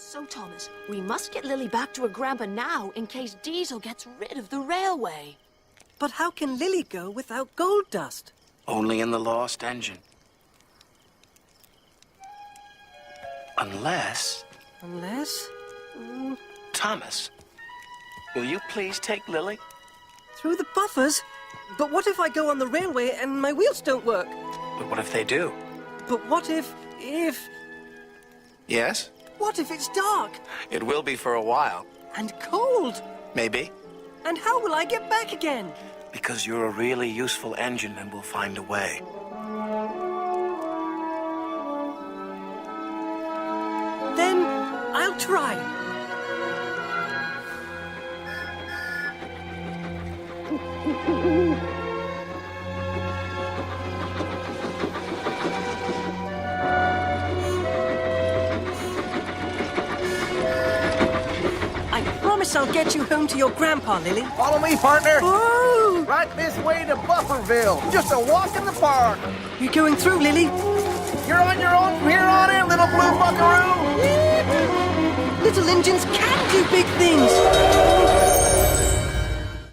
So, Thomas, we must get Lily back to her grandpa now in case Diesel gets rid of the railway. But how can Lily go without gold dust? Only in the lost engine. Unless... Unless... Thomas, will you please take Lily? Through the buffers? But what if I go on the railway and my wheels don't work? But what if they do? But what if... Yes? What if it's dark? It will be for a while. And cold? Maybe. And how will I get back again? Because you're a really useful engine and we'll find a way. Then I'll try. I promise I'll get you home to your grandpa, Lily. Follow me, partner. Oh! Right this way to Bufferville. Just a walk in the park. You're going through, Lily? You're on your own from here on in, little blue buckaroo. Little engines can do big things.